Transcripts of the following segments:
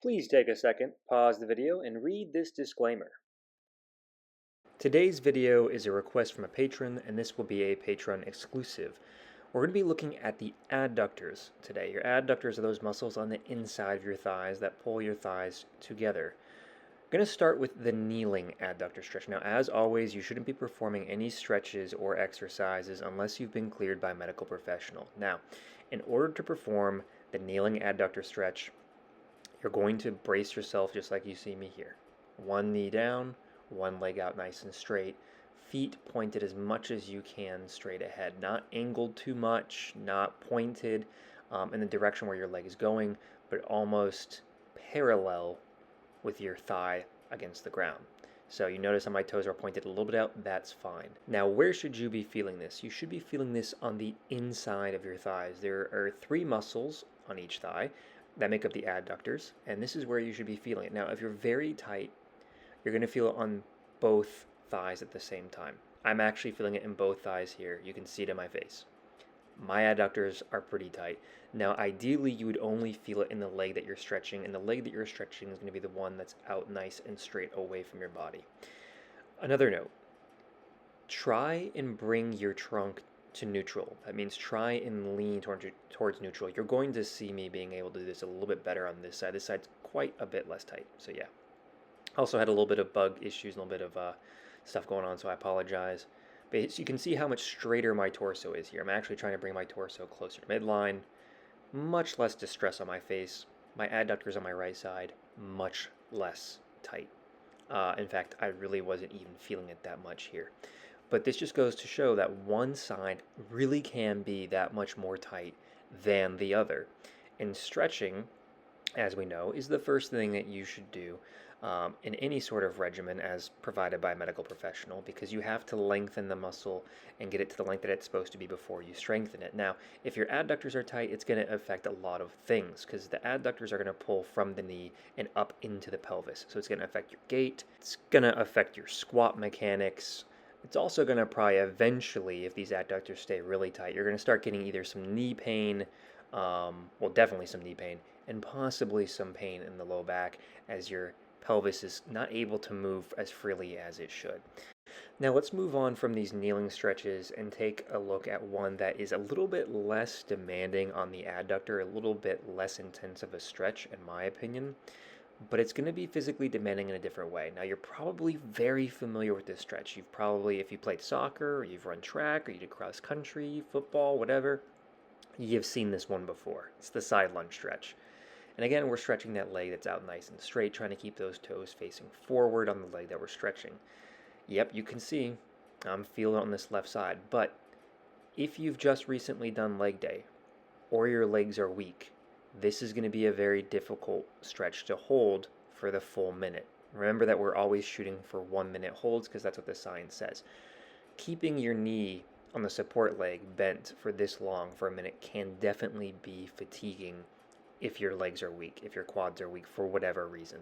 Please take a second, pause the video, and read this disclaimer. Today's video is a request from a patron, and this will be a patron exclusive. We're going to be looking at the adductors today. Your adductors are those muscles on the inside of your thighs that pull your thighs together. I'm going to start with the kneeling adductor stretch. Now, as always, you shouldn't be performing any stretches or exercises unless you've been cleared by a medical professional. Now, in order to perform the kneeling adductor stretch, you're going to brace yourself just like you see me here. One knee down, one leg out nice and straight, feet pointed as much as you can straight ahead, not angled too much, not pointed in the direction where your leg is going, but almost parallel with your thigh against the ground. So you notice how my toes are pointed a little bit out, that's fine. Now, where should you be feeling this? You should be feeling this on the inside of your thighs. There are 3 muscles on each thigh that make up the adductors, and this is where you should be feeling it. Now, if you're very tight, you're going to feel it on both thighs at the same time. I'm actually feeling it in both thighs here. You can see it in my face. My adductors are pretty tight. Now, ideally, you would only feel it in the leg that you're stretching, and the leg that you're stretching is going to be the one that's out nice and straight away from your body. Another note, try and bring your trunk to neutral. That means try and lean towards neutral. You're going to see me being able to do this a little bit better on this side. This side's quite a bit less tight, so yeah. Also had a little bit of bug issues, a little bit of stuff going on, so I apologize. But you can see how much straighter my torso is here. I'm actually trying to bring my torso closer to midline. Much less distress on my face. My adductors on my right side, much less tight. In fact, I really wasn't even feeling it that much here. But this just goes to show that one side really can be that much more tight than the other. And stretching, as we know, is the first thing that you should do in any sort of regimen as provided by a medical professional, because you have to lengthen the muscle and get it to the length that it's supposed to be before you strengthen it. Now, if your adductors are tight, it's going to affect a lot of things, because the adductors are going to pull from the knee and up into the pelvis. So it's going to affect your gait, it's going to affect your squat mechanics. It's also going to probably eventually, if these adductors stay really tight, you're going to start getting either some knee pain, well, definitely some knee pain, and possibly some pain in the low back as your pelvis is not able to move as freely as it should. Now let's move on from these kneeling stretches and take a look at one that is a little bit less demanding on the adductor, a little bit less intense of a stretch in my opinion, but it's going to be physically demanding in a different way. Now you're probably very familiar with this stretch. You've probably, if you played soccer, or you've run track, or you did cross country, football, whatever, you've seen this one before. It's the side lunge stretch. And again, we're stretching that leg that's out nice and straight, trying to keep those toes facing forward on the leg that we're stretching. Yep, you can see I'm feeling it on this left side, but if you've just recently done leg day or your legs are weak, this is going to be a very difficult stretch to hold for the full minute. Remember that we're always shooting for 1 minute holds because that's what the science says. Keeping your knee on the support leg bent for this long for a minute can definitely be fatiguing if your legs are weak, if your quads are weak for whatever reason.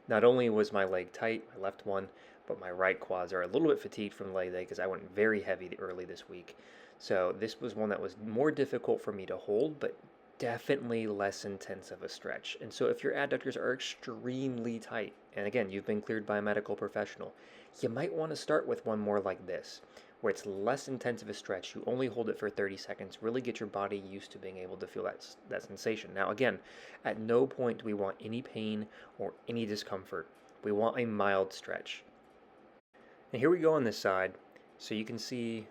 Not only was my leg tight, my left one, but my right quads are a little bit fatigued from leg day because I went very heavy early this week. So this was one that was more difficult for me to hold, but definitely less intense of a stretch. And so if your adductors are extremely tight, and again, you've been cleared by a medical professional, you might want to start with one more like this, where it's less intense of a stretch. You only hold it for 30 seconds, really get your body used to being able to feel that sensation. Now again, at no point do we want any pain or any discomfort. We want a mild stretch. And here we go on this side, so you can see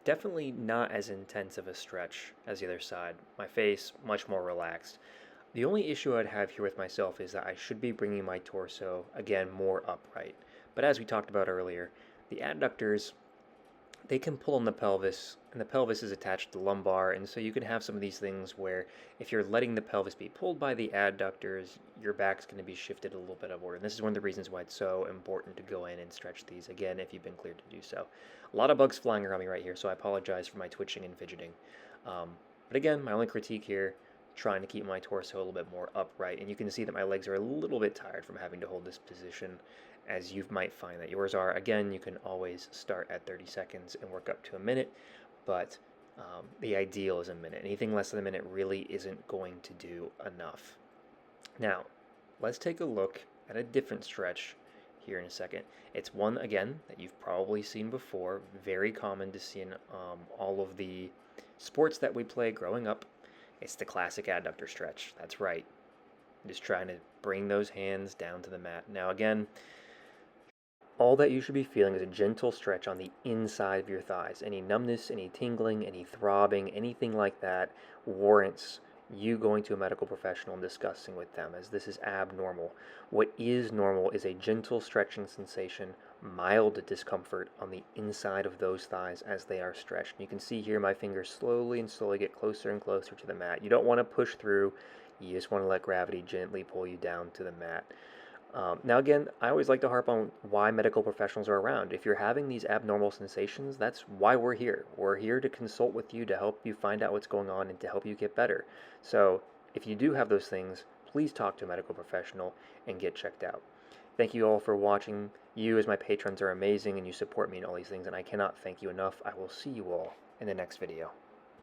definitely not as intense of a stretch as the other side. My face, much more relaxed. The only issue I'd have here with myself is that I should be bringing my torso, again, more upright. But as we talked about earlier, the adductors, they can pull on the pelvis, and the pelvis is attached to the lumbar, and so you can have some of these things where if you're letting the pelvis be pulled by the adductors, your back's going to be shifted a little bit upward. And this is one of the reasons why it's so important to go in and stretch these, again, if you've been cleared to do so. A lot of bugs flying around me right here, so I apologize for my twitching and fidgeting. But again, my only critique here, trying to keep my torso a little bit more upright, and you can see that my legs are a little bit tired from having to hold this position, as you might find that yours are. Again, you can always start at 30 seconds and work up to a minute, but the ideal is a minute. Anything less than a minute really isn't going to do enough. Now, let's take a look at a different stretch here in a second. It's one, again, that you've probably seen before, very common to see in all of the sports that we play growing up. It's the classic adductor stretch. That's right. Just trying to bring those hands down to the mat. Now, again, all that you should be feeling is a gentle stretch on the inside of your thighs. Any numbness, any tingling, any throbbing, anything like that warrants you going to a medical professional and discussing with them, as this is abnormal. What is normal is a gentle stretching sensation, mild discomfort on the inside of those thighs as they are stretched. You can see here my fingers slowly and slowly get closer and closer to the mat. You don't want to push through, you just want to let gravity gently pull you down to the mat. Now, again, I always like to harp on why medical professionals are around. If you're having these abnormal sensations, that's why we're here. We're here to consult with you, to help you find out what's going on, and to help you get better. So, if you do have those things, please talk to a medical professional and get checked out. Thank you all for watching. You, as my patrons, are amazing, and you support me in all these things, and I cannot thank you enough. I will see you all in the next video.